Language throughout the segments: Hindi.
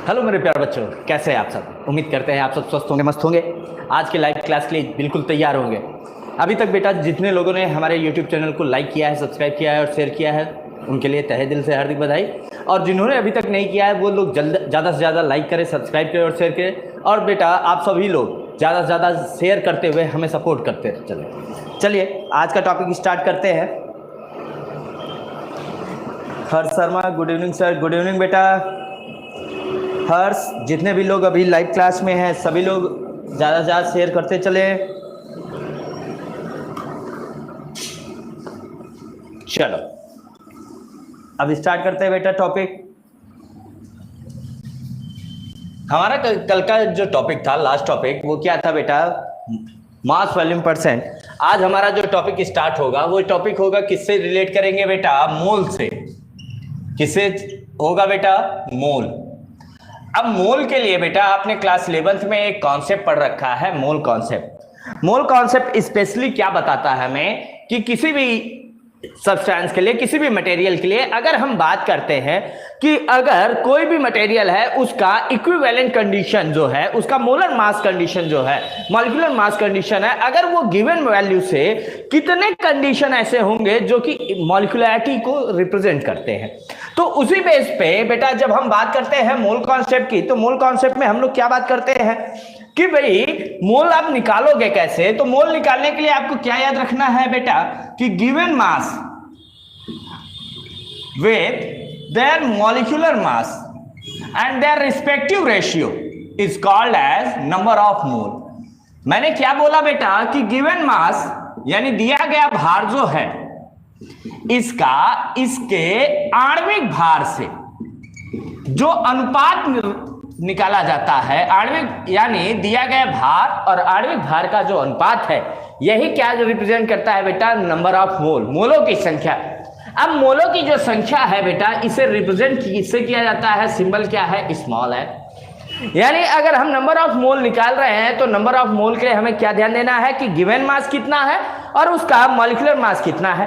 हेलो मेरे प्यारे बच्चों, कैसे हैं आप सब। उम्मीद करते हैं आप सब स्वस्थ होंगे, मस्त होंगे। आज के लाइव क्लास के लिए बिल्कुल तैयार होंगे। अभी तक बेटा जितने लोगों ने हमारे यूट्यूब चैनल को लाइक किया है, सब्सक्राइब किया है और शेयर किया है, उनके लिए तहे दिल से हार्दिक बधाई। और जिन्होंने अभी तक नहीं किया है वो लोग ज़्यादा से ज़्यादा लाइक करें, सब्सक्राइब करें और शेयर करें। और बेटा आप सभी लोग ज़्यादा से ज़्यादा शेयर करते हुए हमें सपोर्ट करते चलिए आज का टॉपिक स्टार्ट करते हैं। Harsh Sharma, good evening sir. Good evening बेटा हर्ष। जितने भी लोग अभी लाइव क्लास में हैं सभी लोग ज़्यादा से ज़्यादा शेयर करते चले। चलो अब स्टार्ट करते हैं बेटा टॉपिक। हमारा कल का जो टॉपिक था, लास्ट टॉपिक, वो क्या था बेटा? Mass volume percent. आज हमारा जो टॉपिक स्टार्ट होगा वो टॉपिक होगा, किससे रिलेट करेंगे बेटा? मोल से। किससे होगा बेटा? मोल। अब मोल के लिए बेटा आपने क्लास 11th में एक कॉन्सेप्ट पढ़ रखा है, mole concept. Mole concept specially क्या बताता है हमें कि किसी भी सब्सटेंस के लिए, किसी भी मटेरियल के लिए अगर हम बात करते हैं कि अगर कोई भी मटेरियल है उसका इक्विवेलेंट कंडीशन जो है, उसका मोलर मास कंडीशन जो है, मॉलिक्यूलर मास कंडीशन है, अगर वो गिवन वैल्यू से कितने कंडीशन ऐसे होंगे जो कि मॉलिक्यूलरिटी को रिप्रेजेंट करते हैं। तो उसी बेस पे बेटा जब हम बात करते हैं मोल कॉन्सेप्ट की, तो मोल कॉन्सेप्ट में हम लोग क्या बात करते हैं कि भाई मोल आप निकालोगे कैसे? तो मोल निकालने के लिए आपको क्या याद रखना है बेटा कि given mass with their molecular mass and their respective ratio is called as number of mole। मैंने क्या बोला बेटा कि गिवन मास यानी दिया गया भार जो है इसका इसके आणविक भार से जो अनुपात निकाला जाता है, आणविक यानी दिया गया भार और आणविक भार का जो अनुपात है, यही क्या रिप्रेजेंट करता है बेटा? नंबर ऑफ मोल, मोलों की संख्या। अब मोलों की जो संख्या है बेटा इसे रिप्रेजेंट किससे किया जाता है? सिंबल क्या है? स्मॉल है। यानी अगर हम नंबर ऑफ मोल निकाल रहे हैं तो नंबर ऑफ मोल के लिए हमें क्या ध्यान देना है कि गिवन मास कितना है और उसका मॉलिक्यूलर मास कितना है।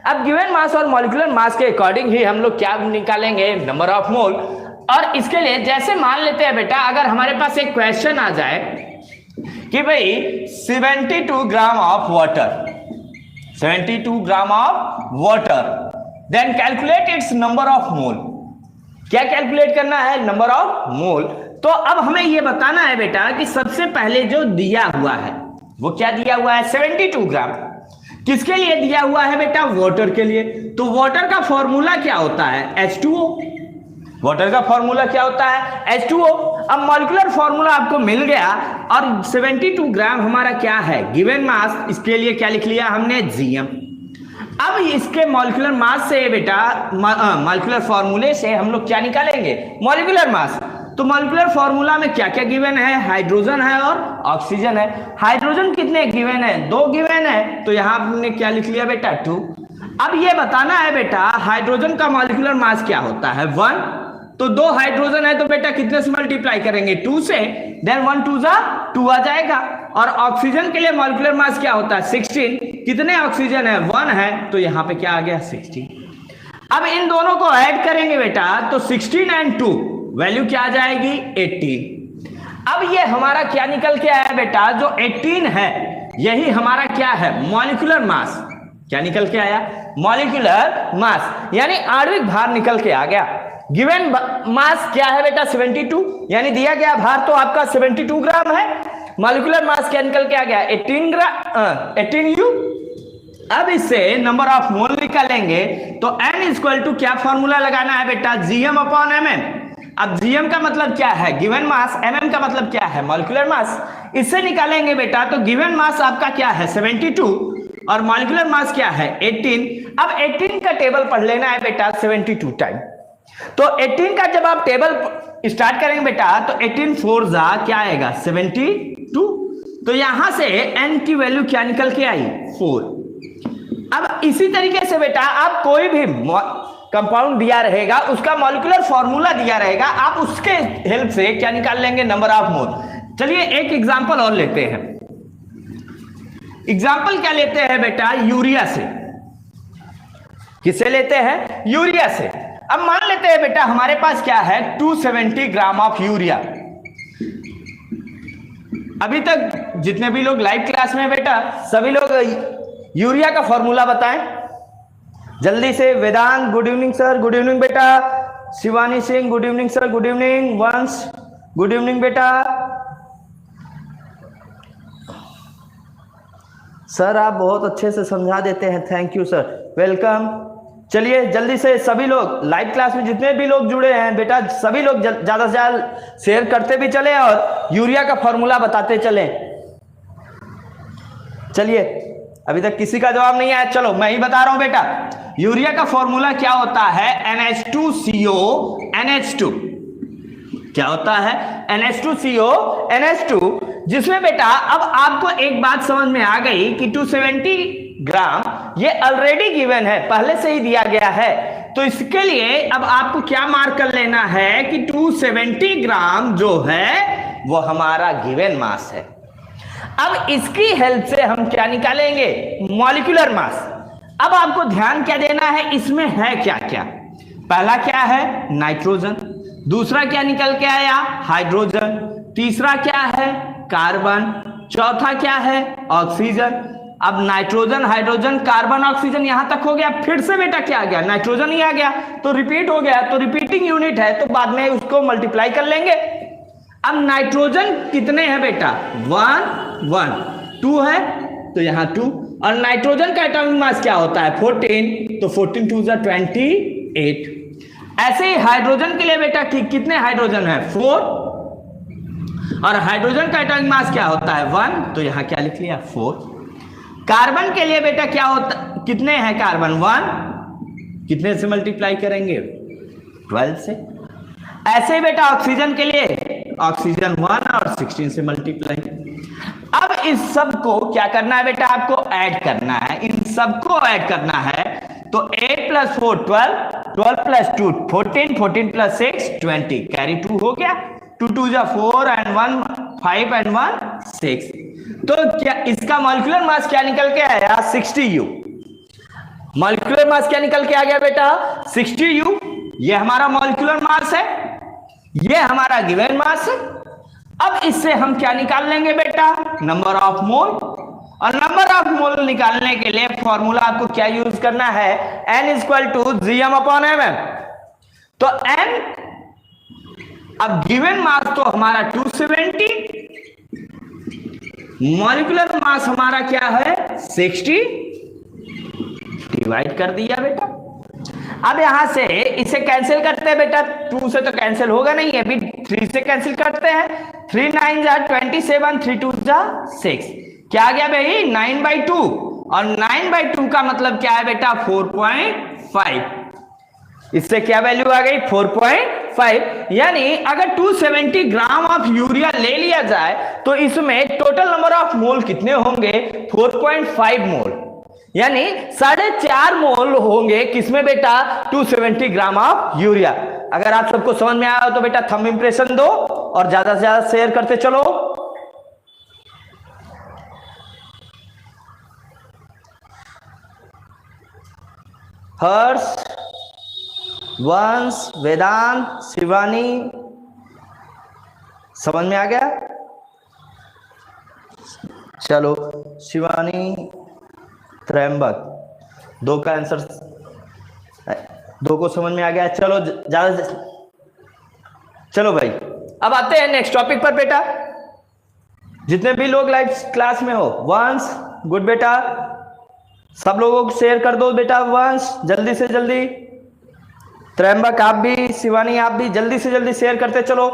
अब गिवन मास और मॉलिक्यूलर मास के अकॉर्डिंग ही हम लोग क्या निकालेंगे? Number of mole. और इसके लिए जैसे मान लेते हैं बेटा, अगर हमारे पास एक क्वेश्चन आ जाए कि भाई 72 gram of water, 72 gram of water, then calculate its number of mole. क्या कैलकुलेट करना है? Number of mole. तो अब हमें यह बताना है बेटा कि सबसे पहले जो दिया हुआ है वो क्या दिया हुआ है? 72 ग्राम। किसके लिए दिया हुआ है बेटा? वाटर के लिए। तो वाटर का फॉर्मूला क्या होता है? H2O। वाटर का फॉर्मूला क्या होता है? H2O। अब मॉलिक्यूलर फॉर्मूला आपको मिल गया और 72 ग्राम हमारा क्या है? Given mass. इसके लिए क्या लिख लिया हमने? Gm। अब इसके मॉलिक्यूलर मास से बेटा, मॉलिक्यूलर फॉर्मूले से हम लोग क्या निकालेंगे? Molecular mass. तो मॉलिक्यूलर फॉर्मूला में क्या क्या गिवन है? हाइड्रोजन है और ऑक्सीजन है। हाइड्रोजन कितने गिवन है? 2 गिवन है, तो यहां हमने क्या लिख लिया बेटा? 2। अब ये बताना है बेटा हाइड्रोजन का मॉलिक्यूलर मास क्या होता है? 1। तो 2 हाइड्रोजन है तो बेटा कितने से मल्टीप्लाई करेंगे? 2 से। देन 1 2 जा 2 आ जाएगा। और ऑक्सीजन के लिए मॉलिक्यूलर मास क्या होता है? 16। कितने ऑक्सीजन है? 1 है, तो यहां पे क्या आ गया? 16। अब इन दोनों को ऐड करेंगे बेटा तो 16 एंड 2 वैल्यू क्या आ जाएगी? 18। अब ये हमारा क्या निकल के आया बेटा? जो 18 है यही हमारा क्या है? Molecular mass. क्या निकल के आया? मॉलिक्यूलर मास, यानी आणविक भार निकल के आ गया। गिवन मास क्या है बेटा? 72, यानी दिया गया भार तो आपका 72 ग्राम है। मॉलिक्यूलर मास क्या निकल के आ गया? 18U। अब इससे नंबर ऑफ मोल निकालेंगे तो N इक्वल टू क्या फॉर्मूला लगाना है बेटा? Gm upon mm। अब Gm का मतलब क्या है? Given mass. mm का मतलब क्या है? Molecular mass. इससे निकालेंगे बेटा तो गिवन मास आपका क्या है? 72 और मॉलिक्यूलर मास क्या है? 18। अब 18 का टेबल पढ़ लेना है बेटा 72 टाइम। तो 18 का जब आप टेबल स्टार्ट करेंगे बेटा तो 18 4 जा क्या आएगा? 72। तो यहां से n की वैल्यू क्या निकल के आई? 4। अब इसी तरीके से बेटा आप कोई भी कंपाउंड दिया रहेगा, उसका मॉलिक्यूलर फॉर्मूला दिया रहेगा, आप उसके हेल्प से क्या निकाल लेंगे? नंबर ऑफ मोल। चलिए एक एग्जांपल और लेते हैं। एग्जांपल क्या लेते हैं बेटा? यूरिया से। किससे लेते हैं? यूरिया से। अब मान लेते हैं बेटा हमारे पास क्या है 270 ग्राम ऑफ यूरिया। अभी तक जितने भी लोग लाइव क्लास में बेटा सभी लोग यूरिया का फॉर्मूला बताएं जल्दी से। Vedant good evening sir, good evening बेटा। Shivani Singh good evening sir, good evening. Vansh good evening बेटा। सर आप बहुत अच्छे से समझा देते हैं, थैंक यू सर, वेलकम। चलिए जल्दी से सभी लोग लाइव क्लास में जितने भी लोग जुड़े हैं बेटा सभी लोग ज्यादा से ज्यादा शेयर करते भी चले और यूरिया का फॉर्मूला बताते चलें। चलिए अभी तक किसी का जवाब नहीं आया, चलो मैं ही बता रहा हूं बेटा। यूरिया का फॉर्मूला क्या होता है NH2CO NH2। क्या होता है NH2CO NH2, जिसमें बेटा अब आपको एक बात समझ में आ गई कि 270 ग्राम ये ऑलरेडी गिवन है, पहले से ही दिया गया है। तो इसके लिए अब आपको क्या मार्क कर लेना है कि 270 ग्राम जो है वो हमारा गिवन मास है। अब इसकी हेल्प से हम क्या निकालेंगे, मॉलिक्यूलर मास। अब आपको ध्यान क्या देना है, इसमें है क्या क्या। पहला क्या है नाइट्रोजन, दूसरा क्या निकल के आया हाइड्रोजन, तीसरा क्या है कार्बन, चौथा क्या है ऑक्सीजन। अब नाइट्रोजन हाइड्रोजन कार्बन ऑक्सीजन यहां तक हो गया, फिर से बेटा क्या आ गया नाइट्रोजन ही आ गया, तो रिपीट हो गया, तो रिपीटिंग यूनिट है तो बाद में उसको मल्टीप्लाई कर लेंगे। अब नाइट्रोजन कितने हैं बेटा 1 1 2 है तो यहां 2, और नाइट्रोजन का एटॉमिक मास क्या होता है 14, तो 14 2 28। ऐसे ही हाइड्रोजन के लिए बेटा कितने हाइड्रोजन है 4, और हाइड्रोजन का एटॉमिक मास क्या होता है 1, तो यहां क्या लिख लिया 4। कार्बन के लिए बेटा क्या होता, कितने हैं कार्बन 1, कितने से मल्टीप्लाई करेंगे 12 से। ऐसे ही बेटा ऑक्सीजन के लिए ऑक्सीजन 1 और 16 से मल्टीप्लाई। अब इस सब को क्या करना है बेटा, आपको ऐड करना है, इन सबको ऐड करना है। तो 8 + 4 12, 12 + 2 14, 14 + 6 20, कैरी 2 हो गया, 2 2 4 and 1 5 and 1 6। तो क्या इसका मॉलिक्यूलर मास क्या निकल के आया 60U। मॉलिक्यूलर मास क्या निकल के आ गया बेटा 60U। ये हमारा मॉलिक्यूलर मास है, ये हमारा गिवन मास है। अब इससे हम क्या निकाल लेंगे बेटा नंबर ऑफ मोल, और नंबर ऑफ मोल निकालने के लिए फॉर्मूला आपको क्या यूज करना है N = Gm/mm। तो N, अब गिवन मास तो हमारा 270, मॉलिक्यूलर मास हमारा क्या है 60, डिवाइड कर दिया बेटा। अब यहां से इसे कैंसिल करते हैं बेटा, 2 से तो कैंसिल होगा नहीं, अभी 3 से कैंसिल करते हैं, 3 9 = 27, 3 2 = 6, क्या आ गया भाई 9/2, और 9/2 का मतलब क्या है बेटा 4.5। इससे क्या वैल्यू आ गई 4.5। यानी अगर 270 ग्राम ऑफ यूरिया ले लिया जाए तो इसमें टोटल नंबर ऑफ मोल कितने होंगे 4.5 मोल, यानी 4.5 मोल होंगे किसमें बेटा 270 ग्राम ऑफ यूरिया। अगर आप सबको समझ में आया हो तो बेटा थंब इंप्रेशन दो और ज्यादा से ज्यादा शेयर करते चलो। हर्ष, वंश, वेदांत, शिवानी, समझ में आ गया। चलो शिवानी, त्रयंबक, 2 का आंसर, 2 को समझ में आ गया। चलो ज्यादा, चलो भाई अब आते हैं नेक्स्ट टॉपिक पर बेटा। जितने भी लोग लाइव क्लास में हो, वंश गुड बेटा, सब लोगों को शेयर कर दो बेटा, वंश जल्दी से जल्दी, त्रयंबक आप भी, शिवानी आप भी जल्दी से जल्दी शेयर करते चलो।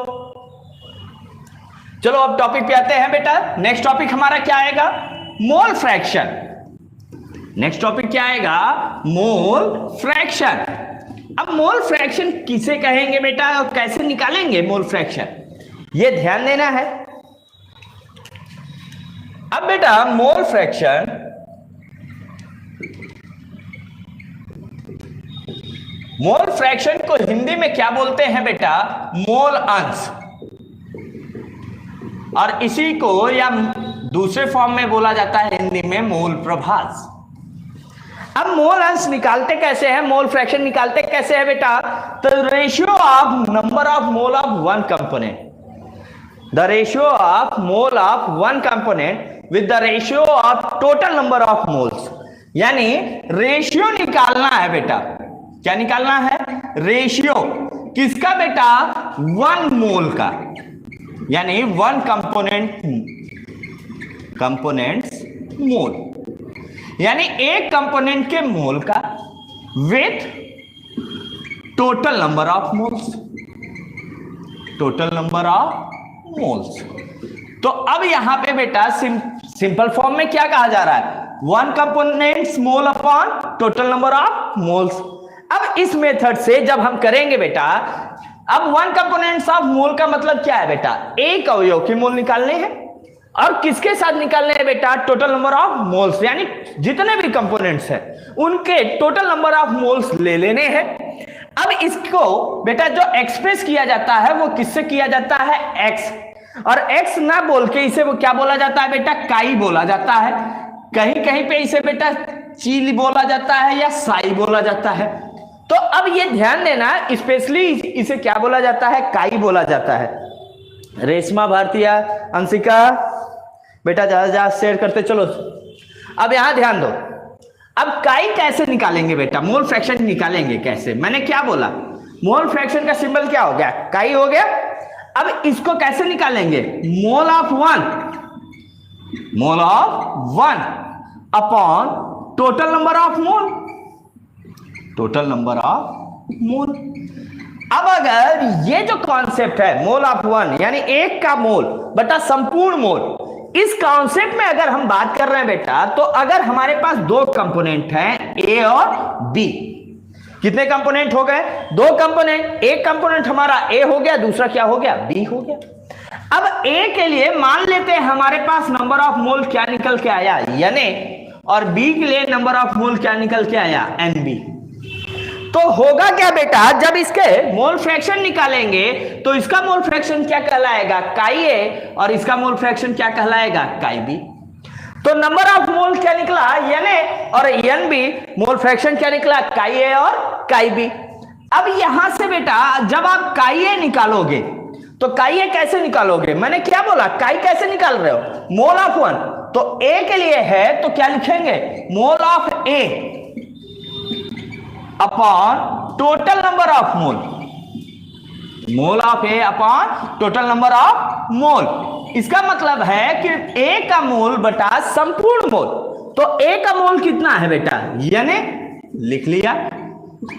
चलो अब टॉपिक पे आते हैं बेटा। नेक्स्ट टॉपिक हमारा क्या आएगा मोल फ्रैक्शन। नेक्स्ट टॉपिक क्या आएगा मोल फ्रैक्शन। अब मोल फ्रैक्शन किसे कहेंगे बेटा और कैसे निकालेंगे मोल फ्रैक्शन, ये ध्यान देना है। अब बेटा मोल फ्रैक्शन, मोल फ्रैक्शन को हिंदी में क्या बोलते हैं बेटा मोल अंश, और इसी को या दूसरे फॉर्म में बोला जाता है हिंदी में मोल प्रभास। अब मोल अंश निकालते कैसे हैं, मोल फ्रैक्शन निकालते कैसे हैं बेटा, तो ratio of number of mole of one component, the ratio of mole of one component with the ratio of total number of moles, यानी रेशियो निकालना है बेटा। क्या निकालना है, रेशियो किसका बेटा, वन मोल का, यानी वन कंपोनेंट्स मोल, यानी एक कंपोनेंट के मोल का with total number of moles, total number of moles. तो अब यहां पे बेटा सिंपल फॉर्म में क्या कहा जा रहा है, one components mole upon total number of moles. अब इस मेथड से जब हम करेंगे बेटा, अब वन कंपोनेंट्स ऑफ मोल का मतलब क्या है बेटा, एक अवयव के मोल निकालने हैं, और किसके साथ निकालने हैं बेटा, टोटल नंबर ऑफ मोल्स, यानी जितने भी कंपोनेंट्स हैं उनके टोटल नंबर ऑफ मोल्स ले लेने हैं। अब इसको बेटा जो एक्सप्रेस किया जाता है वो किससे किया जाता है, एक्स, और एक्स ना बोल के इसे वो क्या बोला जाता है बेटा, काई बोला जाता है, कहीं कहीं पे इसे बेटा चील बोला जाता है या साई बोला जाता है। तो अब ये ध्यान देना, स्पेशली इसे क्या बोला जाता है, काई बोला जाता है। रेशमा, भारतीया, अंशिका बेटा ज्यादा शेयर करते चलो। अब यहां ध्यान दो, अब काई कैसे निकालेंगे बेटा, मोल फ्रैक्शन निकालेंगे कैसे, मैंने क्या बोला, मोल फ्रैक्शन का सिंबल क्या हो गया, काई हो गया। अब इसको कैसे निकालेंगे, mole of one upon total number of mole, total number of मोल। अब अगर ये जो कॉन्सेप्ट है मोल ऑफ वन, यानी एक का मोल बटा संपूर्ण मोल, इस कॉन्सेप्ट में अगर हम बात कर रहे हैं बेटा, तो अगर हमारे पास दो कंपोनेंट हैं ए और बी, कितने कंपोनेंट हो गए, दो कंपोनेंट, एक कंपोनेंट हमारा ए हो गया, दूसरा क्या हो गया, बी हो गया। अब ए के लिए मान लेते हैं हमारे पास नंबर ऑफ मोल क्या निकल के आया, यानी, और बी के लिए नंबर ऑफ मोल क्या निकल के आया, एन बी। तो होगा क्या बेटा, जब इसके मोल फ्रैक्शन निकालेंगे तो इसका मोल फ्रैक्शन क्या कहलाएगा, काई ए, और इसका मोल फ्रैक्शन क्या कहलाएगा, काई बी। तो नंबर ऑफ मोल क्या निकला, एन ए, और एन बी, मोल फ्रैक्शन क्या निकला, काई ए और काई बी। अब यहां से बेटा जब आप काई ए निकालोगे तो काई ए कैसे निकालोगे, मैंने क्या बोला, काई कैसे निकाल रहे हो, मोल ऑफ वन, तो ए के लिए है तो क्या लिखेंगे, mole of A upon total number of mole, mole of A upon total number of मोल। इसका मतलब है कि ए का मोल बटा संपूर्ण मोल, तो ए का मोल कितना है बेटा, यानी लिख लिया,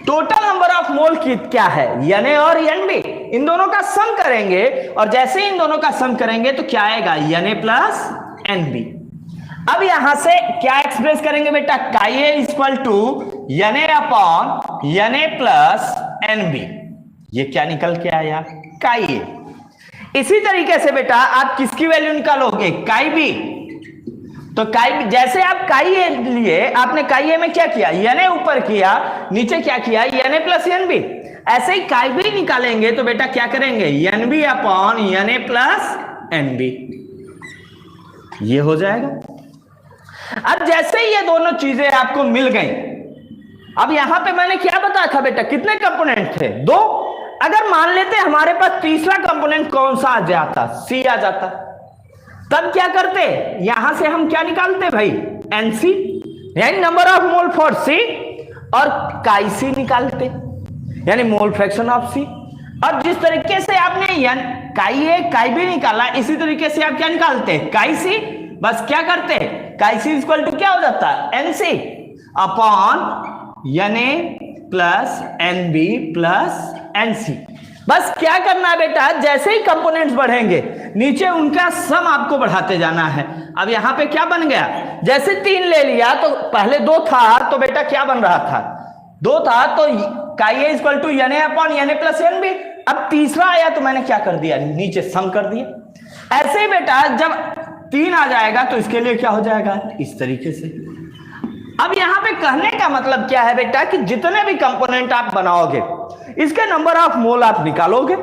टोटल नंबर ऑफ मोल क्या है, एन ए और एन बी, इन दोनों का सम करेंगे, और जैसे इन दोनों का सम करेंगे तो क्या आएगा, N A plus N B. अब यहां से क्या एक्सप्रेस करेंगे बेटा, chi A equal to N A upon N A plus N B, ये क्या निकल के आया, काई ए। इसी तरीके से बेटा आप किसकी वैल्यू निकालोगे, काई बी, तो काई बी, जैसे आप काई ए लिए, आपने काई ए में क्या किया, एन ए ऊपर किया, नीचे क्या किया, N A plus N B, ऐसे ही काई बी निकालेंगे तो बेटा क्या करेंगे, N B upon N A plus N B, ये हो जाएगा। अब जैसे ही ये दोनों चीजें आपको मिल गई, अब यहां पे मैंने क्या बताया था बेटा, कितने कंपोनेंट थे, दो। अगर मान लेते हमारे पास तीसरा कंपोनेंट कौन सा आ जाता, सी आ जाता, तब क्या करते, यहां से हम क्या निकालते भाई, एनसी, यानी नंबर ऑफ मोल फॉर सी, और काई सी निकालते, यानी मोल फ्रैक्शन ऑफ सी। अब जिस तरीके से आपने काई ए काई बी निकाला, इसी तरीके से आप क्या निकालते, काई सी, बस क्या करते, काई सी इक्वल टू क्या हो जाता है, N C upon N A plus N B plus N C. बस क्या करना है बेटा, जैसे ही कंपोनेंट्स बढ़ेंगे नीचे उनका सम आपको बढ़ाते जाना है। अब यहां पे क्या बन गया, जैसे 3 ले लिया तो पहले 2 था, तो बेटा क्या बन रहा था, 2 था, तो chi A equal to N A upon N A plus N B. अब तीसरा आया तो मैंने क्या कर दिया, नीचे सम कर दिया। ऐसे ही बेटा जब 3 आ जाएगा तो इसके लिए क्या हो जाएगा, इस तरीके से। अब यहां पे कहने का मतलब क्या है बेटा, कि जितने भी कंपोनेंट आप बनाओगे इसके नंबर ऑफ मोल आप निकालोगे,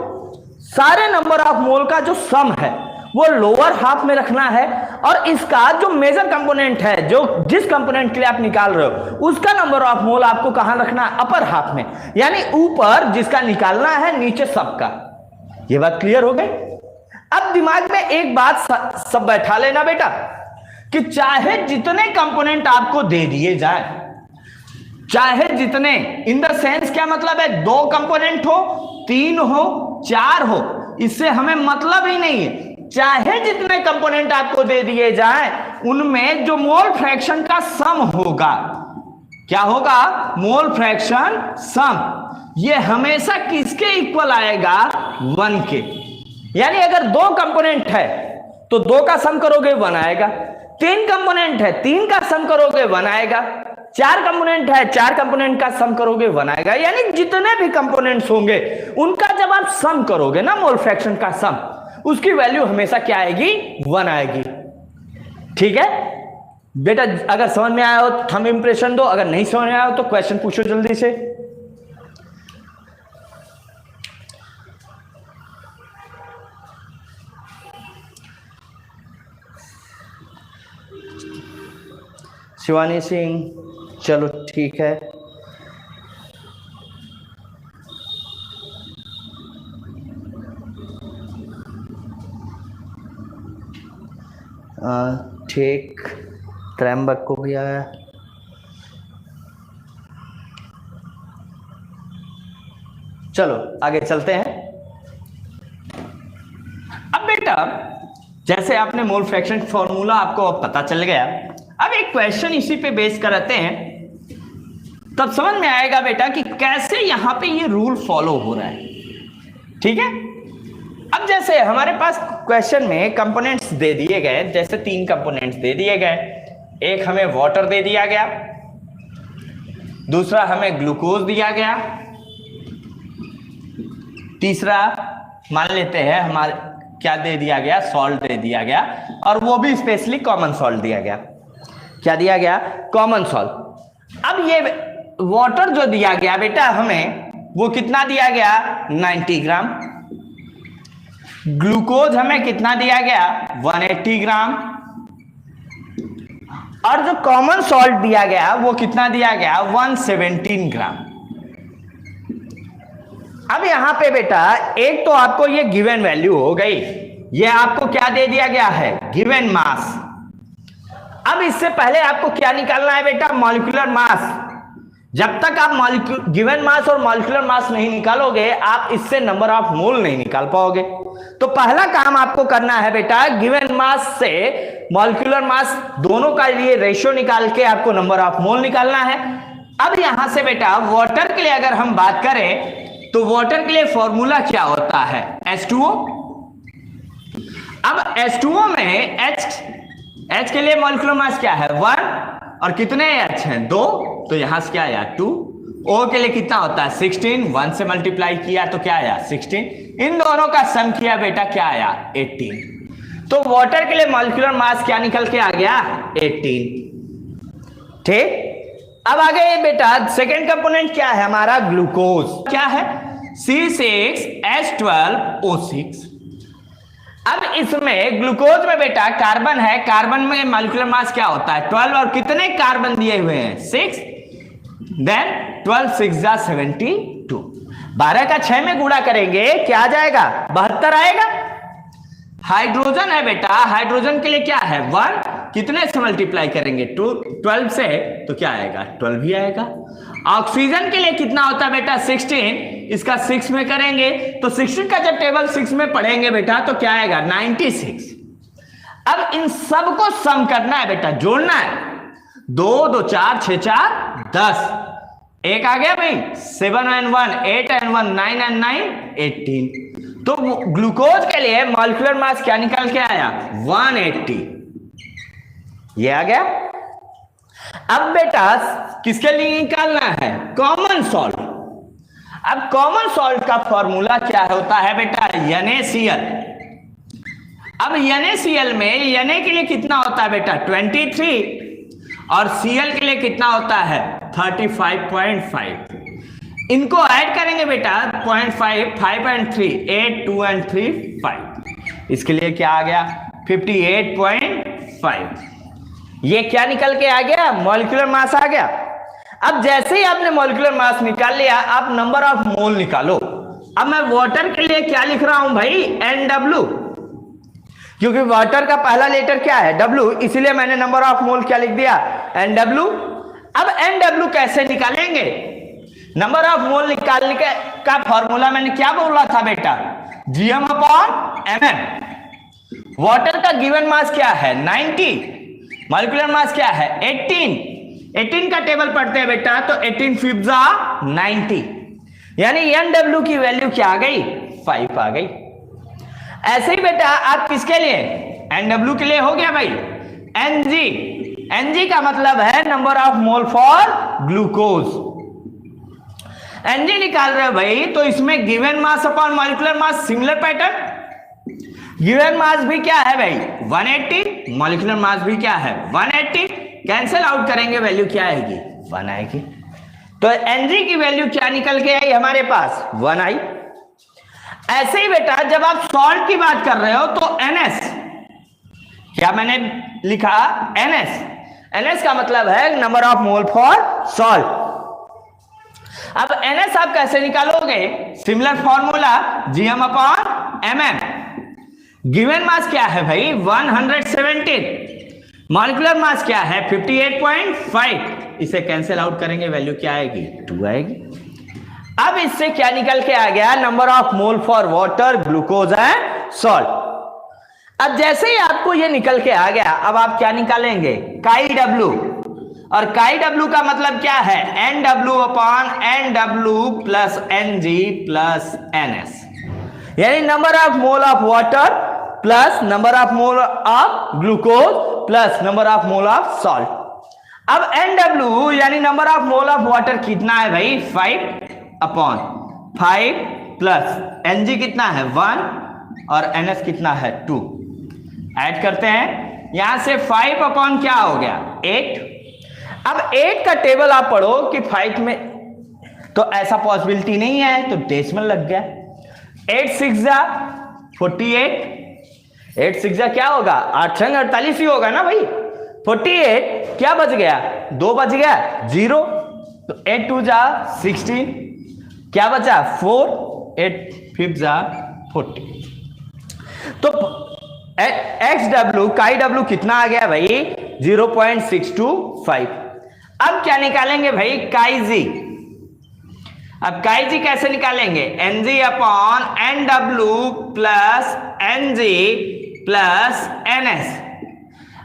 सारे नंबर ऑफ मोल का जो सम है वो लोअर हाफ में रखना है, और इसका जो मेजर कंपोनेंट है, जो जिस कंपोनेंट के लिए आप निकाल रहे हो, उसका नंबर ऑफ मोल आपको कहां रखना है? अपर हाफ में, यानी ऊपर जिसका निकालना है, नीचे सबका। ये बात क्लियर हो गई? अब दिमाग में एक बात सब बैठा लेना बेटा, कि चाहे जितने कंपोनेंट आपको दे दिए जाए, चाहे जितने, इन द सेंस क्या मतलब है, 2 कंपोनेंट हो, 3 हो, 4 हो, इससे हमें मतलब ही नहीं है। चाहे जितने कंपोनेंट आपको दे दिए जाए, उनमें जो मोल फ्रैक्शन का सम होगा, क्या होगा? मोल फ्रैक्शन सम। ये हमेशा किसके इक्वल आएगा? 1 के। यानी अगर 2 कंपोनेंट है तो 2 का सम करोगे 1 आएगा, 3 कंपोनेंट है 3 का सम करोगे 1 आएगा, 4 कंपोनेंट है 4 कंपोनेंट का सम करोगे 1 आएगा। यानी जितने भी कंपोनेंट्स होंगे उनका जब आप सम करोगे ना, मोल फ्रैक्शन का सम, उसकी वैल्यू हमेशा क्या आएगी? 1 आएगी। ठीक है बेटा, अगर समझ में आया हो थंब इंप्रेशन दो, अगर नहीं समझ में आया हो तो क्वेश्चन पूछो जल्दी से। शिवानी सिंह, चलो ठीक है। ठीक, त्रैम्बक को भी आया। चलो आगे चलते हैं। अब बेटा जैसे आपने मोल फ्रैक्शन फॉर्मूला आपको पता चल गया, अब एक क्वेश्चन इसी पे बेस करते हैं, तब समझ में आएगा बेटा कि कैसे यहां पे ये रूल फॉलो हो रहा है। ठीक है, अब जैसे हमारे पास क्वेश्चन में कंपोनेंट्स दे दिए गए, जैसे 3 कंपोनेंट्स दे दिए गए, एक हमें वाटर दे दिया गया, दूसरा हमें ग्लूकोज दिया गया, तीसरा मान लेते हैं हमारे क्या दे दिया गया? सॉल्ट दे दिया गया, और वो भी स्पेशली कॉमन सॉल्ट दिया गया। क्या दिया गया? Common salt. अब ये वाटर जो दिया गया बेटा हमें, वो कितना दिया गया? 90 ग्राम। ग्लूकोज हमें कितना दिया गया? 180 ग्राम। और जो कॉमन सॉल्ट दिया गया वो कितना दिया गया? 117 ग्राम। अब यहां पे बेटा एक तो आपको ये गिवन वैल्यू हो गई, ये आपको क्या दे दिया गया है? Given mass. अब इससे पहले आपको क्या निकालना है बेटा? Molecular mass. जब तक आप गिवन मास और मॉलिक्यूलर मास नहीं निकालोगे, आप इससे नंबर ऑफ मोल नहीं निकाल पाओगे। तो पहला काम आपको करना है बेटा, गिवन मास से मॉलिक्यूलर मास दोनों का लिए रेशियो निकाल के आपको नंबर ऑफ मोल निकालना है। अब यहां से बेटा वाटर के लिए अगर हम बात करें तो वाटर के लिए फॉर्मूला क्या होता है? H2O। अब H2O में H के लिए मॉलिक्यूलर मास क्या है? 1, और कितने H हैं? 2, तो यहां से क्या आया? 2। O के लिए कितना होता है? 16, 1 से मल्टीप्लाई किया तो क्या आया? 16। इन दोनों का सम किया बेटा, क्या आया? 18। तो वाटर के लिए मॉलिक्यूलर मास क्या निकल के आ गया? 18। ठीक, अब आगे बेटा सेकेंड कंपोनेंट क्या है हमारा? ग्लूकोज। क्या है? C6H12O6। अब इसमें ग्लूकोज में बेटा कार्बन है, कार्बन में मॉलिक्यूलर मास क्या होता है? 12, और कितने कार्बन दिए हुए हैं? 6। देन 12 6 जा 72। 12 का 6 में गुणा करेंगे क्या आ जाएगा? 72 आएगा। हाइड्रोजन है बेटा, हाइड्रोजन के लिए क्या है? 1, कितने से मल्टीप्लाई करेंगे? 12 से, तो क्या आएगा? 12 ही आएगा। ऑक्सीजन के लिए कितना होता है बेटा? 16, इसका 6 में करेंगे तो 16 का जब टेबल 6 में पढ़ेंगे बेटा तो क्या आएगा? 96। अब इन सबको सम करना है बेटा, जोड़ना है। 2 2 4 6 4 10, एक आ गया भाई, 7 and 1 8 and 1 9 and 9 18। तो ग्लूकोज के लिए मॉलिक्यूलर मास क्या निकल के आया? 180। ये आ गया। अब बेटा किसके लिए निकालना है? Common salt. अब कॉमन सॉल्ट का फॉर्मूला क्या होता है बेटा? NaCl। अब NaCl में Na के लिए कितना होता है बेटा? 23, और Cl के लिए कितना होता है? 35.5। इनको ऐड करेंगे बेटा, 0.5 5 and 3 8 2 and 3 5। इसके लिए क्या आ गया 58.5। ये क्या निकल के आ गया, मॉलिक्यूलर मास आ गया। अब जैसे ही आपने मॉलिक्यूलर मास निकाल लिया, आप नंबर ऑफ मोल निकालो। अब मैं वाटर के लिए क्या लिख रहा हूं भाई, NW, क्योंकि वाटर का पहला लेटर क्या है W, इसीलिए मैंने नंबर ऑफ मोल क्या लिख दिया NW। अब NW कैसे निकालेंगे, नंबर ऑफ मोल निकालने का फॉर्मूला मैंने क्या बोला था बेटा, gm/mm। वाटर का गिवन मास क्या है 90, मॉलिक्यूलर मास क्या है 18 का टेबल पढ़ते हैं बेटा, तो 18 5 90, यानी NW की वैल्यू क्या आ गई 5 आ गई। ऐसे ही बेटा आप किसके लिए, NW के लिए हो गया भाई NG का मतलब है number of mole for glucose. NG निकाल रहे हो भाई, तो इसमें given mass upon molecular mass similar pattern. Given mass भी क्या है भाई 180, मॉलिक्यूलर मास भी क्या है 180, कैंसिल आउट करेंगे वैल्यू क्या आएगी 1 आएगी। तो NG की वैल्यू क्या निकल के आई हमारे पास 1 आई। ऐसे ही बेटा जब आप सॉल्ट की बात कर रहे हो तो NS, क्या मैंने लिखा NS का मतलब है number of mole for salt. अब NS आप कैसे निकालोगे, similar formula gm/mm। Given mass क्या है भाई 117, मॉलिक्यूलर मास क्या है 58.5, इसे कैंसिल आउट करेंगे वैल्यू क्या आएगी 2 आएगी। अब इससे क्या निकल के आ गया, number of mole for water, glucose and salt. अब जैसे ही आपको ये निकल के आ गया, अब आप क्या निकालेंगे काई डब्ल्यू, और काई डब्ल्यू का मतलब क्या है NW/NW plus NG plus NS, यानी number of mole of water plus number of mole of glucose plus number of mole of salt. अब NW यानी number of mole of water कितना है भाई 5/5 प्लस NG कितना है 1 और NS कितना है 2। ऐड करते हैं, यहां से 5 क्या हो गया 8। अब 8 का टेबल आप पढ़ो कि 5 में, तो ऐसा पॉसिबिलिटी नहीं है, तो डेसिमल लग गया। 8 6 48, 8 6 क्या होगा 8 48 ही होगा ना भाई। 48 क्या बच गया 2 बच गया 0, तो 8 2 16, क्या बचा 4, 8 5 40। तो XW काई डब्ल्यू कितना आ गया भाई 0.625। अब क्या निकालेंगे भाई काई जी। अब काई जी कैसे निकालेंगे, NG/NW plus NG plus NS।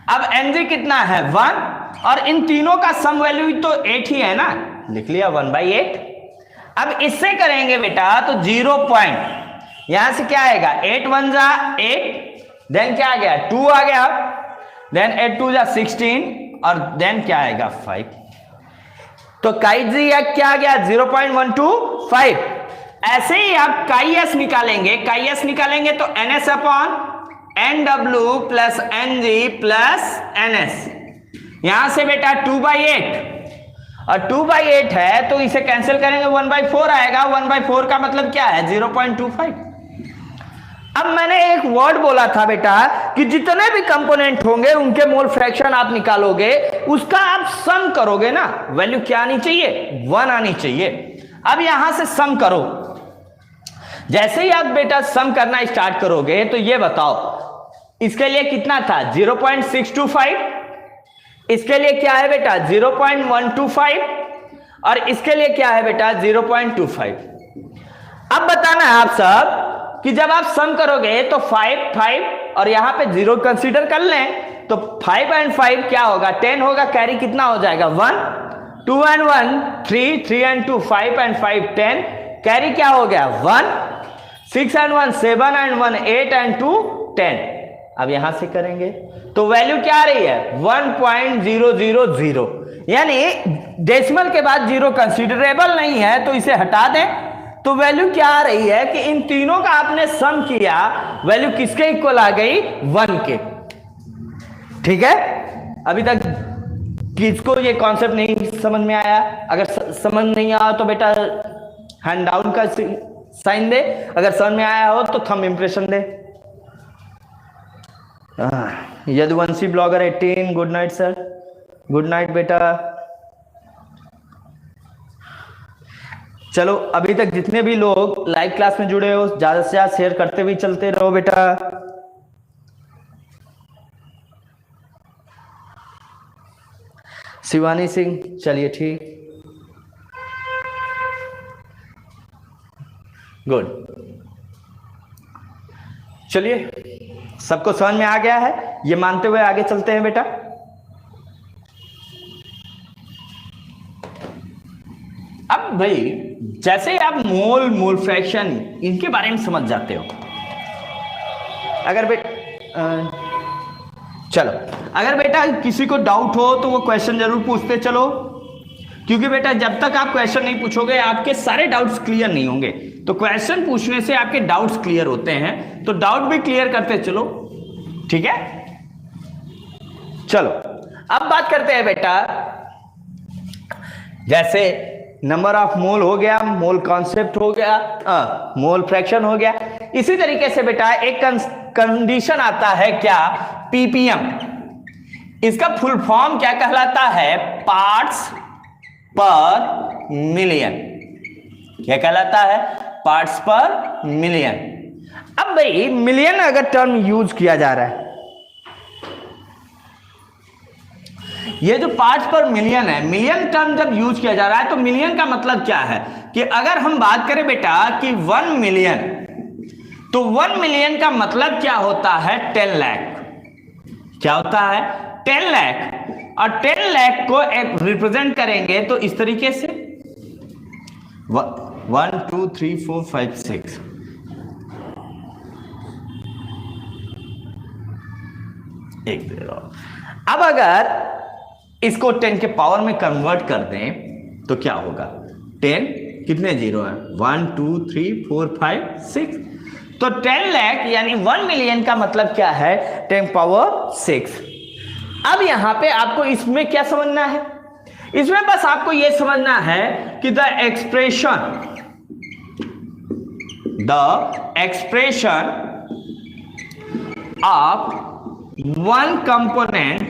अब NG कितना है 1, और इन तीनों का सम वैल्यू तो 8 ही है ना, लिख लिया 1/8। अब इससे करेंगे बेटा तो 0 पॉइंट, यहां से क्या आएगा 8 1 8, देन क्या आ गया 2 आ गया, देन 8 2 16, और देन क्या आएगा 5। तो काई जी क्या आ गया 0.125। ऐसे ही आप काई एस निकालेंगे, काई एस निकालेंगे तो NS/NW plus NG plus NS, यहां से बेटा 2/8, और 2/8 है तो इसे कैंसिल करेंगे 1/4 आएगा। 1/4 का मतलब क्या है 0.25। अब मैंने एक वर्ड बोला था बेटा कि जितने भी कंपोनेंट होंगे उनके मोल फ्रैक्शन आप निकालोगे, उसका आप सम करोगे ना, वैल्यू क्या आनी चाहिए 1 आनी चाहिए। अब यहां से सम करो, जैसे ही आप बेटा सम करना स्टार्ट करोगे तो ये बताओ इसके लिए कितना था 0.625, इसके लिए क्या है बेटा 0.125, और इसके लिए क्या है बेटा 0.25। अब बताना है आप सब कि जब आप सम करोगे तो 5 5 और यहां पे 0 कंसीडर कर लें, तो 5 and 5 क्या होगा 10 होगा, कैरी कितना हो जाएगा 1, 2 and 1 3, 3 and 2 5 and 5 10, कैरी क्या हो गया 1, 6 and 1 7 and 1 8 and 2 10। अब यहां से करेंगे तो वैल्यू क्या आ रही है 1.000, यानी डेसिमल के बाद 0 कंसीडरेबल नहीं है, तो इसे हटा दें। तो वैल्यू क्या आ रही है कि इन तीनों का आपने सम किया, वैल्यू किसके इक्वल आ गई 1 के। ठीक है, अभी तक किसको ये कॉन्सेप्ट नहीं समझ में आया? अगर समझ नहीं आया तो बेटा हैंड डाउन का साइन दे, अगर समझ में आया हो तो थंब इंप्रेशन दे। Yaduvanshi blogger 18, good night sir, good night बेटा। चलो अभी तक जितने भी लोग लाइव क्लास में जुड़े हो ज्यादा से ज्यादा शेयर करते हुए चलते रहो बेटा। शिवानी सिंह, चलिए ठीक, गुड। चलिए सबको समझ में आ गया है, ये मानते हुए आगे चलते हैं बेटा। अब भाई जैसे आप मोल, मोल फ्रैक्शन इनके बारे में समझ जाते हो, अगर बेटा किसी को डाउट हो तो वो क्वेश्चन जरूर पूछते चलो, क्योंकि बेटा जब तक आप क्वेश्चन नहीं पूछोगे आपके सारे डाउट्स क्लियर नहीं होंगे। तो क्वेश्चन पूछने से आपके डाउट्स क्लियर होते हैं, तो डाउट भी क्लियर करते चलो, ठीक है। चलो अब बात करते हैं बेटा, जैसे नंबर ऑफ मोल हो गया, मोल कॉन्सेप्ट हो गया, मोल फ्रैक्शन हो गया। इसी तरीके से बेटा एक कंडीशन आता है क्या, पीपीएम। इसका फुल फॉर्म क्या कहलाता है, पार्ट्स पर मिलियन। क्या कहलाता है, पार्ट्स पर मिलियन। अब भाई मिलियन अगर टर्म यूज किया जा रहा है, ये जो पार्ट्स पर मिलियन है, मिलियन टर्म जब यूज किया जा रहा है तो मिलियन का मतलब क्या है कि अगर हम बात करें बेटा कि 1 मिलियन, तो 1 मिलियन का मतलब क्या होता है, 10 लाख। क्या होता है, 10 लाख। और 10 लाख को रिप्रेजेंट करेंगे तो इस तरीके से 1 2 3 4 5 6। अब अगर इसको 10 के पावर में कन्वर्ट कर दें तो क्या होगा, 10 कितने जीरो है, 1 2 3 4 5 6। तो 10 लाख यानी 1 मिलियन का मतलब क्या है, 10 पावर 6। अब यहां पे आपको इसमें क्या समझना है, इसमें बस आपको यह समझना है कि the expression of one component's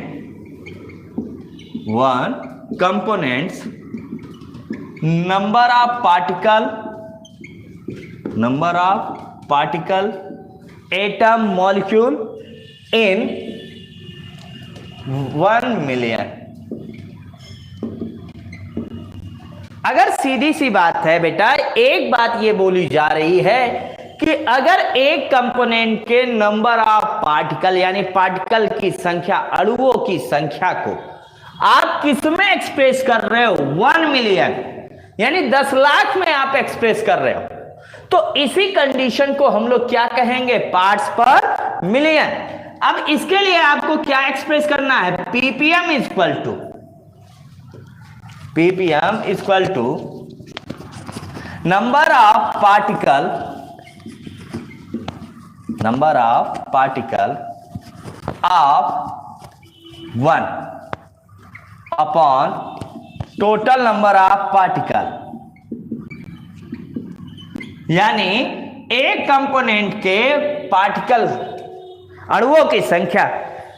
number of particle atom molecule in 1 million। अगर सीधी सी बात है बेटा, एक बात ये बोली जा रही है कि अगर एक कंपोनेंट के नंबर ऑफ पार्टिकल यानी पार्टिकल की संख्या, अणुओं की संख्या को आप किसमें एक्सप्रेस कर रहे हो, 1 मिलियन यानी 10 लाख में आप एक्सप्रेस कर रहे हो, तो इसी कंडीशन को हम लोग क्या कहेंगे, पार्ट्स पर मिलियन। अब इसके लिए आपको क्या एक्सप्रेस करना है, PPM equal to number of particle of 1 upon total number of particle. यानी एक कंपोनेंट के पार्टिकल, अणुओं की संख्या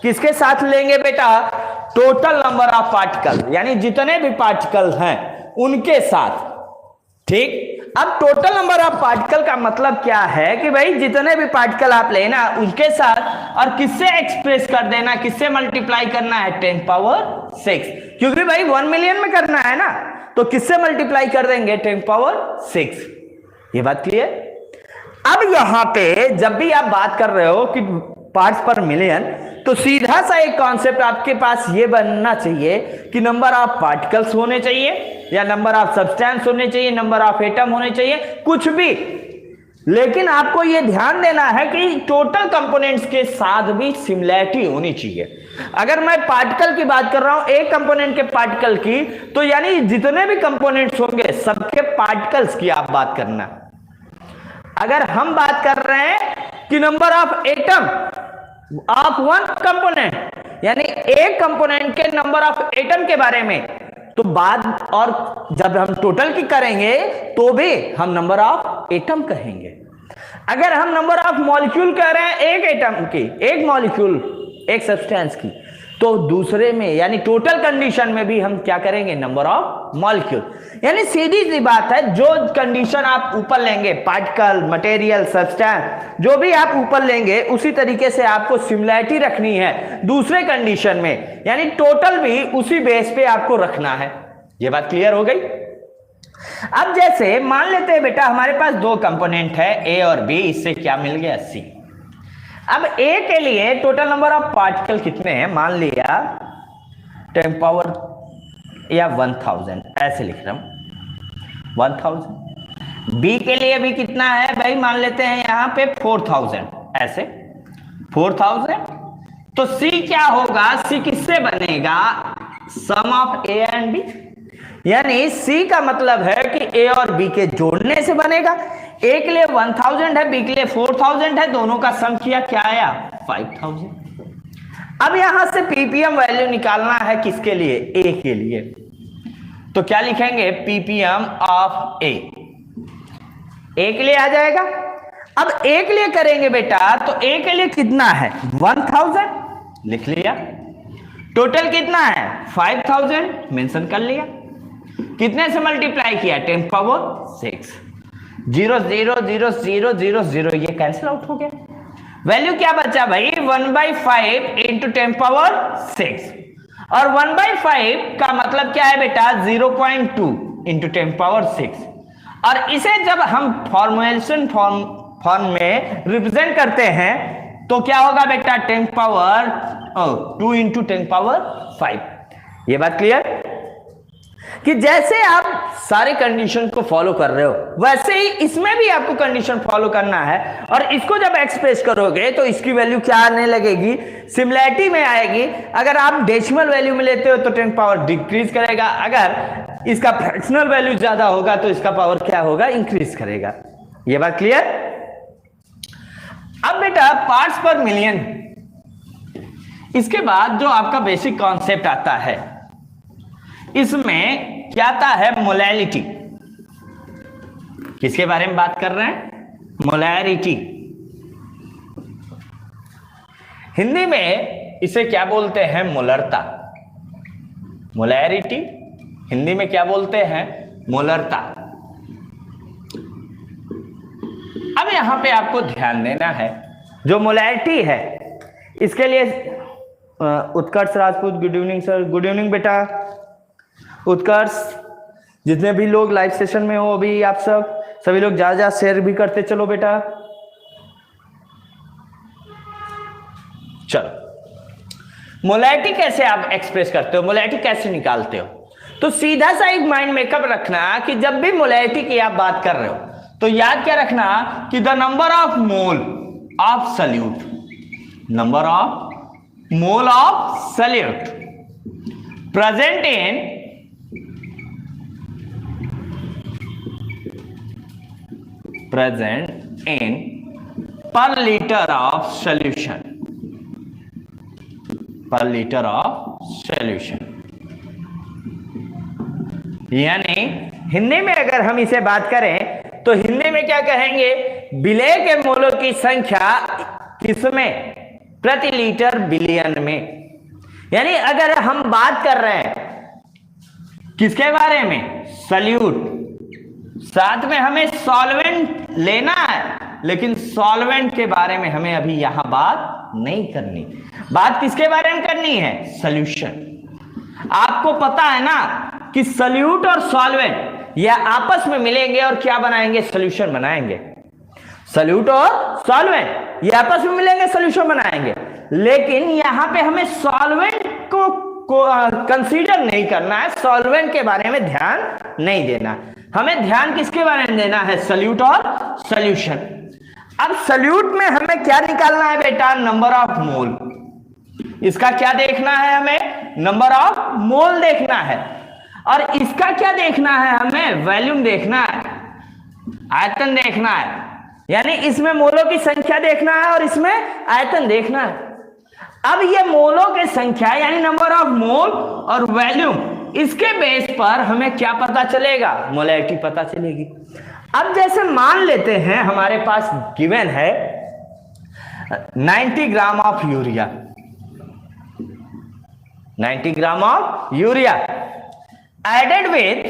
किसके साथ लेंगे बेटा, टोटल नंबर ऑफ पार्टिकल, यानी जितने भी पार्टिकल हैं उनके साथ। ठीक, अब टोटल नंबर ऑफ पार्टिकल का मतलब क्या है कि भाई जितने भी पार्टिकल आप लेना उनके साथ, और किससे एक्सप्रेस कर देना, किससे मल्टीप्लाई करना है, 10 पावर 6, क्योंकि भाई 1 मिलियन में करना है ना, तो किससे मल्टीप्लाई कर देंगे, 10 पावर 6। ये बात क्लियर। अब यहां पे जब भी आप बात कर रहे हो कि पार्ट्स पर मिलियन, तो सीधा सा एक कॉन्सेप्ट आपके पास ये बनना चाहिए कि नंबर ऑफ पार्टिकल्स होने चाहिए, या नंबर ऑफ सब्सटेंस होने चाहिए, नंबर ऑफ एटम होने चाहिए, कुछ भी, लेकिन आपको यह ध्यान देना है कि टोटल कंपोनेंट्स के साथ भी सिमिलैरिटी होनी चाहिए। अगर मैं पार्टिकल की बात कर रहा हूं, एक कंपोनेंट के पार्टिकल की, तो यानी जितने भी कंपोनेंट्स होंगे सबके पार्टिकल्स की आप बात करना। अगर हम बात कर रहे हैं कि number of atom of 1 component, यानी एक कंपोनेंट के नंबर ऑफ एटम के बारे में, तो बात, और जब हम टोटल की करेंगे तो भी हम नंबर ऑफ एटम कहेंगे। अगर हम नंबर ऑफ मॉलिक्यूल कह रहे हैं एक एटम की, एक मॉलिक्यूल, एक सब्सटेंस की, तो दूसरे में यानी टोटल कंडीशन में भी हम क्या करेंगे, नंबर ऑफ मॉलिक्यूल। यानी सीधी सी बात है, जो कंडीशन आप ऊपर लेंगे, पार्टिकल, मटेरियल, सब्सटेंस, जो भी आप ऊपर लेंगे उसी तरीके से आपको सिमिलैरिटी रखनी है दूसरे कंडीशन में, यानी टोटल भी उसी बेस पे आपको रखना है। ये बात क्लियर हो गई। अब जैसे मान लेते हैं बेटा हमारे पास दो कंपोनेंट है ए और बी, इससे क्या मिल गया, सी। अब ए के लिए टोटल नंबर ऑफ पार्टिकल कितने हैं, मान लिया 10 पावर या 1000, ऐसे लिख रहा हूं 1000। बी के लिए भी कितना है भाई, मान लेते हैं यहां पे 4000, ऐसे 4000। तो सी क्या होगा, सी किससे बनेगा, सम ऑफ ए एंड बी, यानी सी का मतलब है कि ए और बी के जोड़ने से बनेगा। ए के लिए 1000 है, बी के लिए 4000 है, दोनों का सम किया, क्या आया 5000। अब यहां से पीपीएम वैल्यू निकालना है किसके लिए, ए के लिए, तो क्या लिखेंगे, पीपीएम ऑफ ए के लिए आ जाएगा। अब ए के लिए करेंगे बेटा, तो ए के लिए कितना है 1000, लिख लिया। टोटल कितना है 5000, मेंशन कर लिया। कितने से मल्टीप्लाई किया, 10 पावर 6। 0 0 0 0 0 0, ये कैंसिल आउट हो गया। वैल्यू क्या बचा भाई, 1/5 इंटू 10 पावर 6, और 1/5 का मतलब क्या है बेटा 0.2 इंटू 10 पावर 6। और इसे जब हम फॉर्मुलेशन फॉर्म में रिप्रेजेंट करते हैं तो क्या होगा बेटा 10 पावर 2 इंटू 10 पावर 5। ये बात क्लियर कि जैसे आप सारे कंडीशन को फॉलो कर रहे हो वैसे ही इसमें भी आपको कंडीशन फॉलो करना है। और इसको जब एक्सप्रेस करोगे तो इसकी वैल्यू क्या आने लगेगी, सिमिलैरिटी में आएगी। अगर आप डेसिमल वैल्यू में लेते हो तो 10 पावर डिक्रीज करेगा, अगर इसका फ्रैक्शनल वैल्यू ज्यादा होगा तो इसका पावर क्या होगा, इंक्रीज करेगा। ये बात क्लियर। अब बेटा पार्ट्स पर मिलियन, इसके बाद जो आपका बेसिक कॉन्सेप्ट आता है इसमें क्या आता है, मोलैरिटी। किसके बारे में बात कर रहे हैं, मोलैरिटी। हिंदी में इसे क्या बोलते हैं, मोलरता। मोलैरिटी हिंदी में क्या बोलते हैं, मोलरता। अब यहां पे आपको ध्यान देना है, जो मोलैरिटी है इसके लिए Utkarsh Rajput, good evening sir. Good evening बेटा उत्कर्ष। जितने भी लोग लाइव सेशन में हो अभी आप सभी लोग ज्यादा शेयर भी करते चलो बेटा। चलो मोलैरिटी कैसे आप एक्सप्रेस करते हो, मोलैरिटी कैसे निकालते हो, तो सीधा सा एक माइंड मेकअप रखना कि जब भी मोलैरिटी की आप बात कर रहे हो तो याद क्या रखना कि the number of mole of solute, number of mole of solute present in per liter of solution, per liter of solution। यानी हिंदी में अगर हम इसे बात करें तो हिंदी में क्या कहेंगे, विलेय के मोलों की संख्या किसमें, प्रति लीटर बिलियन में। यानी अगर हम बात कर रहे हैं किसके बारे में, सॉल्यूट, साथ में हमें सॉल्वेंट लेना है, लेकिन सॉल्वेंट के बारे में हमें अभी यहां बात नहीं करनी। बात किसके बारे में करनी है, सॉल्यूशन। आपको पता है ना कि सॉल्यूट और सॉल्वेंट ये आपस में मिलेंगे और क्या बनाएंगे, सॉल्यूशन बनाएंगे। सॉल्यूट और सॉल्वेंट ये आपस में मिलेंगे, सॉल्यूशन बनाएंगे। लेकिन यहां पे हमें सॉल्वेंट को कंसीडर नहीं करना है, सॉल्वेंट के बारे में ध्यान नहीं देना। हमें ध्यान किसके बारे में देना है, सॉल्यूट और सॉल्यूशन। अब सॉल्यूट में हमें क्या निकालना है बेटा, नंबर ऑफ मोल। इसका क्या देखना है हमें, नंबर ऑफ मोल देखना है। और इसका क्या देखना है हमें, वॉल्यूम देखना है, आयतन देखना है। यानी इसमें मोलों की संख्या देखना है और इसमें आयतन देखना है। अब ये मोलों की संख्या यानी नंबर ऑफ मोल और वॉल्यूम, इसके बेस पर हमें क्या पता चलेगा, मोलैरिटी पता चलेगी। अब जैसे मान लेते हैं हमारे पास गिवन है 90 gram of urea, 90 gram of urea added with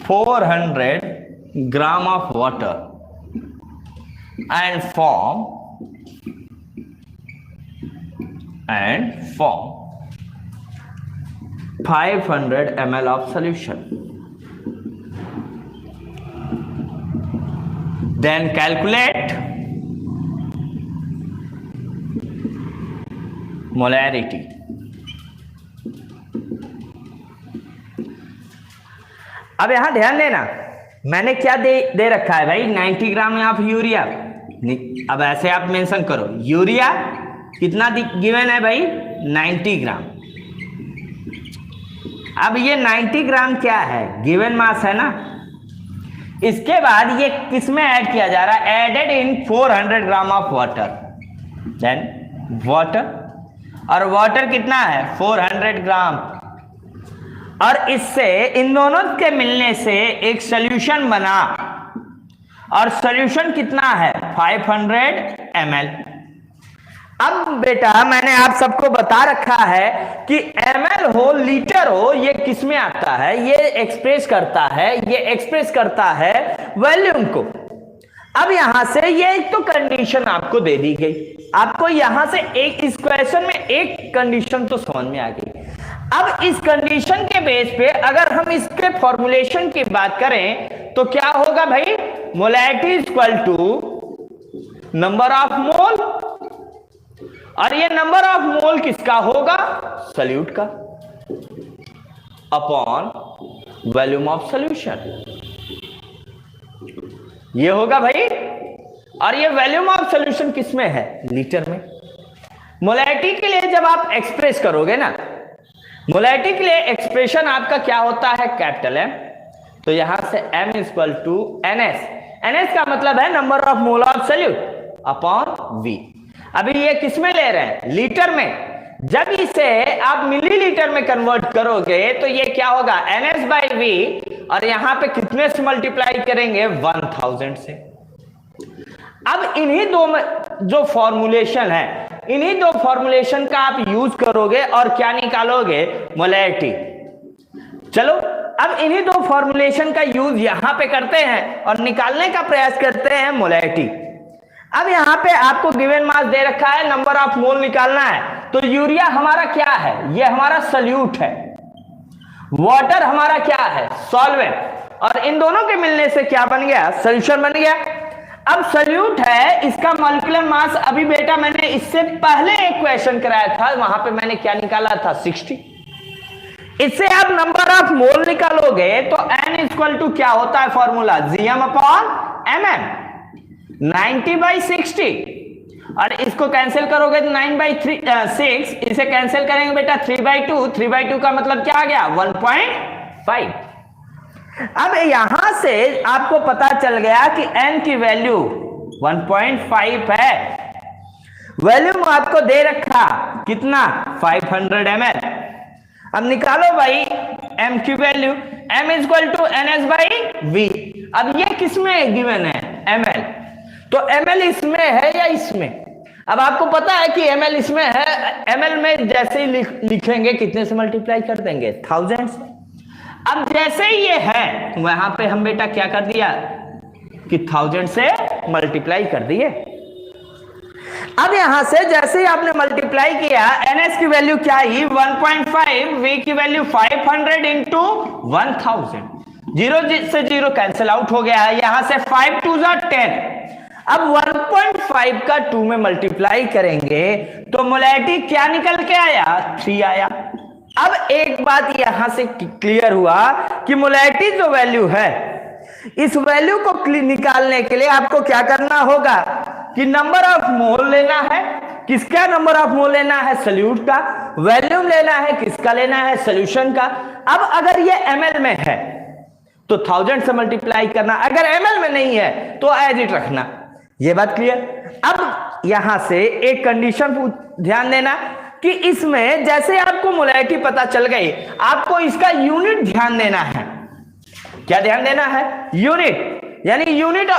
400 gram of water and form 500 ml of solution. Then calculate molarity. अब यहां ध्यान देना, मैंने क्या दे रखा है भाई, 90 ग्राम ऑफ यूरिया। अब ऐसे आप मेंशन करो, यूरिया कितना गिवन है भाई, 90 ग्राम। अब ये 90 ग्राम क्या है, गिवन मास है ना। इसके बाद ये किसमें ऐड किया जा रहा है, added in 400 gram of water. Then water, और वाटर कितना है 400 ग्राम, और इससे इन दोनों के मिलने से एक सॉल्यूशन बना, और सॉल्यूशन कितना है 500 ml। अब बेटा मैंने आप सबको बता रखा है कि ml हो लीटर हो ये किस में आता है, ये एक्सप्रेस करता है वॉल्यूम को। अब यहां से ये एक तो कंडीशन आपको दे दी गई, आपको यहां से एक इस क्वेश्चन में एक कंडीशन तो समझ में आ गई। अब इस कंडीशन के बेस पे अगर हम इसके फॉर्मूलेशन की बात करें तो क्या होगा भाई, molarity is equal to number of mole, और ये नंबर ऑफ मोल किसका होगा, सॉल्यूट का, अपॉन वॉल्यूम ऑफ सॉल्यूशन, ये होगा भाई। और ये वॉल्यूम ऑफ सॉल्यूशन किसमें है, लीटर में। मोलैरिटी के लिए जब आप एक्सप्रेस करोगे ना, मोलैरिटी के लिए एक्सप्रेशन आपका क्या होता है, कैपिटल M, तो यहां से M is equal to NS, NS का मतलब है number of mole of solute upon V। अभी ये किस में ले रहे हैं, लीटर में। जब इसे आप मिलीलीटर में कन्वर्ट करोगे तो ये क्या होगा, NS/V, और यहां पे कितने से मल्टीप्लाई करेंगे, 1000 से। अब इन्हीं दो जो फॉर्मूलेशन है, इन्हीं दो फॉर्मूलेशन का आप यूज करोगे और क्या निकालोगे, मोलैरिटी। चलो अब इन्हीं दो फॉर्मूलेशन का यूज यहां पे करते हैं और निकालने का प्रयास करते हैं मोलैरिटी। अब यहां पे आपको गिवन मास दे रखा है, नंबर ऑफ मोल निकालना है। तो यूरिया हमारा क्या है, ये हमारा सॉल्यूट है, वाटर हमारा क्या है, सॉल्वेंट, और इन दोनों के मिलने से क्या बन गया, सॉल्यूशन बन गया। अब सॉल्यूट है, इसका मॉलिक्यूलर मास, अभी बेटा मैंने इससे पहले एक क्वेश्चन कराया था, वहां पे मैंने क्या निकाला था, 60। इससे आप नंबर ऑफ मोल निकालोगे तो N इक्वल टू क्या होता है फॉर्मूला, Gm अपॉन mm, 90/60, और इसको कैंसिल करोगे तो 9/6, इसे कैंसिल करेंगे बेटा 3/2, 3/2 का मतलब क्या आ गया, 1.5। अब यहां से आपको पता चल गया कि N की वैल्यू 1.5 है, वॉल्यूम आपको दे रखा कितना, 500 ml। अब निकालो भाई M की value, M is equal to NS/V। अब ये किसमें गिवन है, ml, तो ml इसमें है या इसमें। अब आपको पता है कि ml इसमें है, ml में जैसे ही लिखेंगे कितने से मल्टीप्लाई कर देंगे, 1000 से। अब जैसे ही ये है वहां पे हम बेटा क्या कर दिया कि 1000 से मल्टीप्लाई कर दिए। अब यहां से जैसे ही आपने मल्टीप्लाई किया, NS की वैल्यू क्या ही 1.5, V की वैल्यू 500 इंटू 1000, 0 से 0 कैंसिल आउट हो गया है, यहां से 5 2 10। अब 1.5 का 2 में मल्टीप्लाई करेंगे तो मोलैरिटी क्या निकल के आया, 3 आया। अब एक बात यहां से क्लियर हुआ कि मोलैरिटी जो वैल्यू है, इस वैल्यू को निकालने के लिए आपको क्या करना होगा कि नंबर ऑफ मोल लेना है, किसका नंबर ऑफ मोल लेना है, सॉल्यूट का, वॉल्यूम लेना है, किसका लेना है, सॉल्यूशन का। अब अगर ये ml में है तो 1000 से मल्टीप्लाई करना, अगर ml में नहीं है तो एज इट रखना, ये बात क्लियर। अब यहां से एक कंडीशन ध्यान देना, कि इसमें जैसे आपको मोलैलिटी पता चल गई, आपको इसका यूनिट ध्यान देना है। क्या ध्यान देना है? यूनिट, यानी यूनिट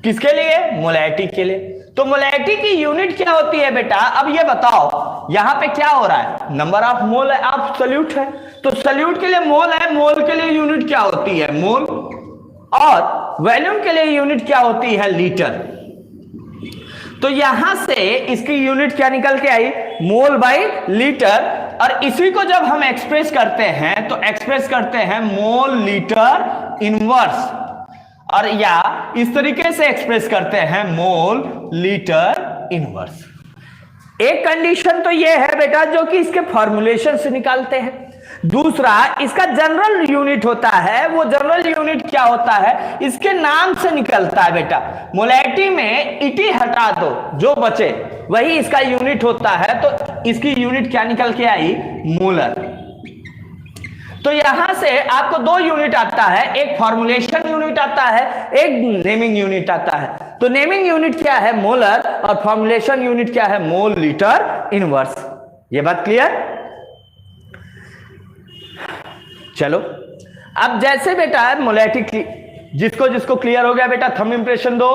किसके लिए? मोलैलिटी के लिए। तो मोलैलिटी की यूनिट क्या होती है बेटा? अब ये बताओ, यहां पे क्या हो रहा है? नंबर ऑफ मोल है, आप सल्यूट है, तो सल्यूट के लिए मोल है, मोल के लिए यूनिट क्या होती है? मोल। और वॉल्यूम के लिए यूनिट क्या होती है? लीटर। तो यहां से इसकी यूनिट क्या निकल के आई? मोल बाई लीटर। और इसी को जब हम एक्सप्रेस करते हैं तो एक्सप्रेस करते हैं मोल लीटर इनवर्स, और या इस तरीके से एक्सप्रेस करते हैं मोल लीटर इनवर्स। एक कंडीशन तो ये है बेटा जो कि इसके फॉर्मूलेशन से निकालते हैं। दूसरा, इसका जनरल यूनिट होता है, वो जनरल यूनिट क्या होता है? इसके नाम से निकलता है बेटा। मोलैलिटी में इटी हटा दो, जो बचे वही इसका यूनिट होता है, तो इसकी यूनिट क्या निकल के आई? मोलर। तो यहां से आपको दो यूनिट आता है, एक फॉर्मुलेशन यूनिट आता है, एक नेमिंग यूनिट आता है। तो नेमिंग यूनिट क्या है? मोलर, और फॉर्मुलेशन यूनिट क्या है? Mole litre inverse. ये बात क्लियर? चलो, अब जैसे बेटा मोलैलिटी जिसको जिसको क्लियर हो गया बेटा थंब इंप्रेशन दो।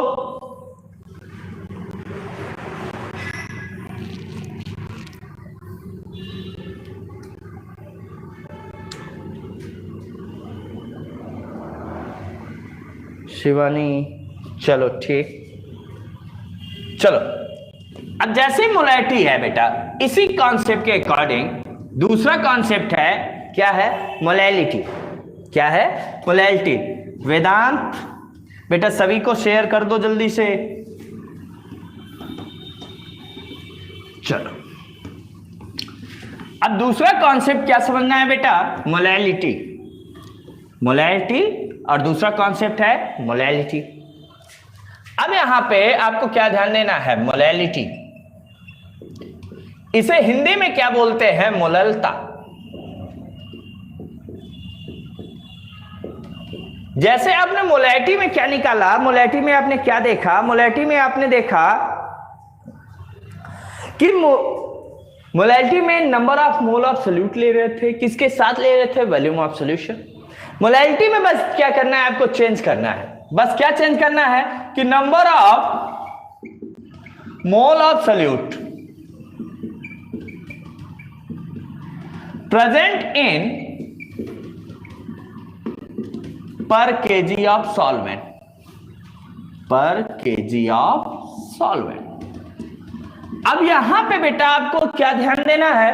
शिवानी, चलो ठीक। चलो, अब जैसे मोलैलिटी है बेटा, इसी कॉन्सेप्ट के अकॉर्डिंग दूसरा कॉन्सेप्ट है, क्या है? मोलैलिटी। क्या है? मोलैलिटी। वेदांत बेटा सभी को शेयर कर दो जल्दी से। चलो, अब दूसरा कॉन्सेप्ट क्या समझना है बेटा? मोलैलिटी। मोलैलिटी और दूसरा कॉन्सेप्ट है मोलैलिटी। अब यहां पे आपको क्या ध्यान देना है? मोलैलिटी, इसे हिंदी में क्या बोलते हैं? मोललता। जैसे आपने मोलैलिटी में क्या निकाला? मोलैलिटी में आपने क्या देखा? मोलैलिटी में आपने देखा कि मोलैलिटी में number of mole of solute ले रहे थे, किसके साथ ले रहे थे? Volume of solution. मोलैलिटी में बस क्या करना है? आपको चेंज करना है। बस क्या चेंज करना है कि number of mole of solute present in पर केजी ऑफ सॉल्वेंट, पर केजी ऑफ सॉल्वेंट। अब यहां पे बेटा आपको क्या ध्यान देना है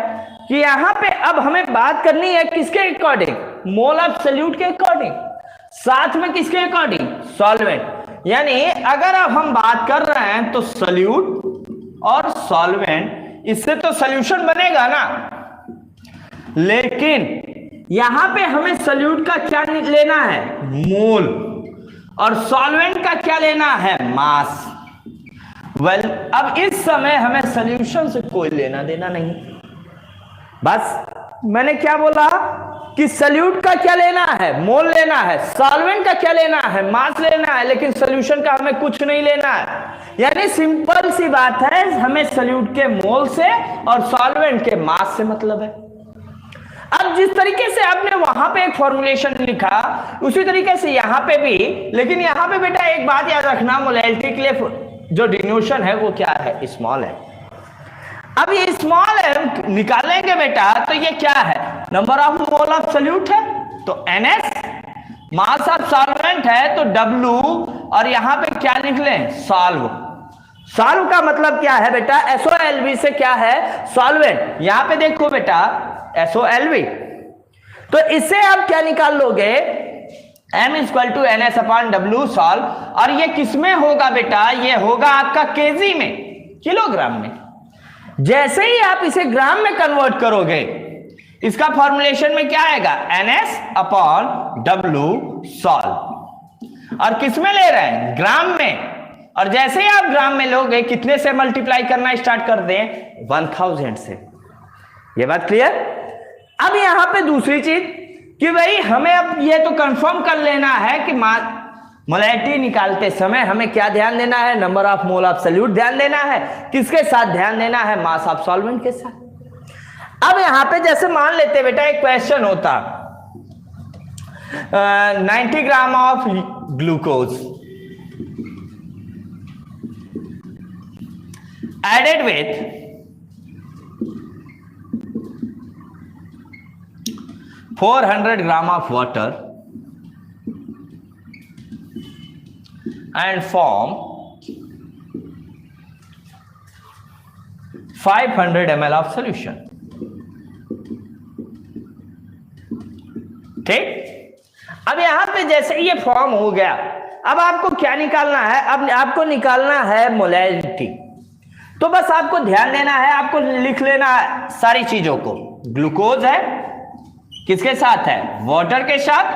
कि यहां पे अब हमें बात करनी है किसके अकॉर्डिंग? मोल ऑफ सॉल्यूट के अकॉर्डिंग। साथ में किसके अकॉर्डिंग? सॉल्वेंट। यानी अगर अब हम बात कर रहे हैं तो सॉल्यूट और सॉल्वेंट, इससे तो सॉल्यूशन बनेगा ना, लेकिन यहां पे हमें सॉल्यूट का क्या लेना है? मोल। और सॉल्वेंट का क्या लेना है? मास। वेल, अब इस समय हमें सॉल्यूशन से कोई लेना देना नहीं। बस मैंने क्या बोला कि सॉल्यूट का क्या लेना है? मोल लेना है। सॉल्वेंट का क्या लेना है? मास लेना है। लेकिन सॉल्यूशन का हमें कुछ नहीं लेना है। यानी सिंपल सी बात है, हमें सॉल्यूट के मोल से और सॉल्वेंट के मास से मतलब है। अब जिस तरीके से आपने वहां पे एक फॉर्मुलेशन लिखा, उसी तरीके से यहां पे भी, लेकिन यहां पे बेटा एक बात याद रखना, मोलैलिटी के लिए जो डिनोशन है वो क्या है? स्मॉल है। अब ये स्मॉल एम निकालेंगे बेटा तो ये क्या है? Number of mole of solute है तो NS, मास ऑफ सॉल्वेंट है तो W, और यहां पे क्या लिख लें? सॉल्व। सॉल्व का मतलब क्या है बेटा? SOLV से क्या है? सॉल्वेंट। यहां पे देखो बेटा SOLV, तो इससे आप क्या निकाल लोगे? M = NS/W solve. और ये किसमें होगा बेटा? ये होगा आपका केजी में, किलोग्राम में। जैसे ही आप इसे ग्राम में कन्वर्ट करोगे, इसका फॉर्मुलेशन में क्या आएगा? NS/W solve. और किसमें ले रहे हैं? ग्राम में। और जैसे ही आप ग्राम में लोगे, कितने से मल्टीप्लाई करना स्टार्ट कर दें? 1000 से। ये बात क्लियर? अब यहां पे दूसरी चीज कि भाई हमें अब ये तो कंफर्म कर लेना है कि मोलैलिटी निकालते समय हमें क्या ध्यान देना है? Number of mole of solute ध्यान देना है। किसके साथ ध्यान देना है? मास ऑफ सॉल्वेंट के साथ। अब यहां पे जैसे मान लेते बेटा एक क्वेश्चन होता 90 gram of glucose added with 400 gram of water and form 500 ml of solution। ठीक, अब यहां पे जैसे ये फॉर्म हो गया, अब आपको क्या निकालना है? अब आपको निकालना है मोलैलिटी। तो बस आपको ध्यान देना है, आपको लिख लेना है सारी चीजों को। ग्लूकोज है, किसके साथ है? वाटर के साथ।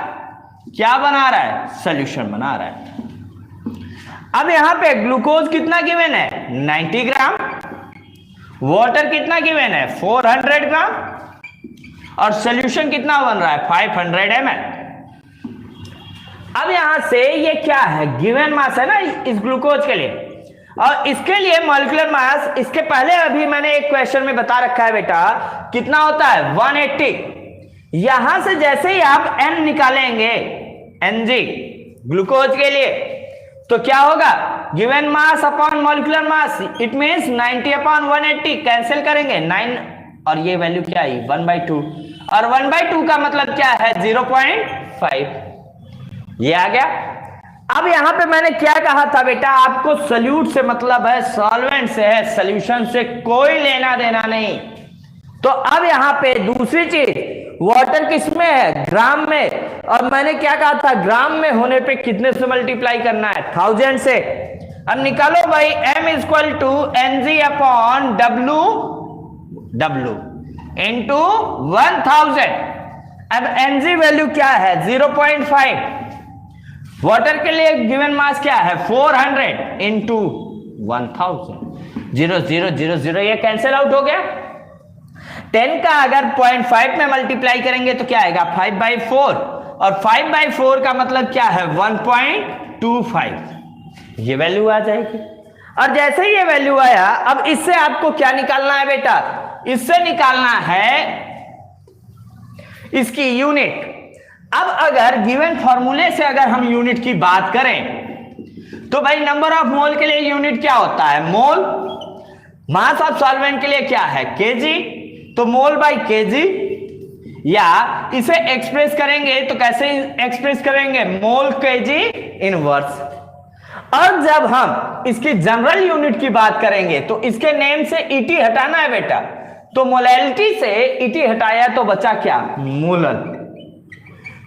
क्या बना रहा है? सॉल्यूशन बना रहा है। अब यहां पे ग्लूकोज कितना गिवन है? 90 ग्राम। वाटर कितना गिवन है? 400 ग्राम। और सॉल्यूशन कितना बन रहा है? 500 ml। अब यहां से ये क्या है? गिवन मास है ना इस ग्लूकोज के लिए, और इसके लिए मॉलिक्यूलर मास, इसके पहले अभी मैंने एक क्वेश्चन में बता रखा है बेटा, कितना होता है? 180। यहां से जैसे ही आप n निकालेंगे, Mg ग्लूकोज के लिए, तो क्या होगा? Given mass upon molecular mass, it means 90 upon 180। Cancel करेंगे 9, और ये वैल्यू क्या आई? 1/2। और 1/2 का मतलब क्या है? 0.5। ये आ गया। अब यहां पे मैंने क्या कहा था बेटा? आपको सॉल्यूट से मतलब है, सॉल्वेंट से है, सॉल्यूशन से कोई लेना देना नहीं। तो अब यहां पे दूसरी चीज, वाटर किस में है? ग्राम में। और मैंने क्या कहा था? ग्राम में होने पे कितने से मल्टीप्लाई करना है? 1000 से। अब निकालो भाई, m equal to Mg upon W into 1000। अब Mg वैल्यू क्या है? 0.5। वाटर के लिए गिवन मास क्या है? 400 इंटू 1000। 0 0 0 0, ये कैंसिल आउट हो गया। 10 का अगर 0.5 में मल्टीप्लाई करेंगे तो क्या आएगा? 5/4। और 5/4 का मतलब क्या है? 1.25। ये वैल्यू आ जाएगी। और जैसे ही ये वैल्यू आया, अब इससे आपको क्या निकालना है बेटा? इससे निकालना है इसकी यूनिट। अब अगर गिवन फॉर्मूले से अगर हम यूनिट की बात करें तो भाई नंबर ऑफ मोल के लिए यूनिट क्या होता है? मोल। मास ऑफ सॉल्वेंट के लिए क्या है? केजी। तो मोल बाई केजी, या इसे एक्सप्रेस करेंगे तो कैसे एक्सप्रेस करेंगे? मोल केजी इनवर्स। और जब हम इसकी जनरल यूनिट की बात करेंगे तो इसके नेम से ईटी हटाना है बेटा। तो मोलैलिटी से ईटी हटाया तो बचा क्या? मोलल।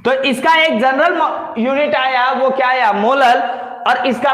तो इसका एक जनरल यूनिट आया, वो क्या आया? मोलल। और इसका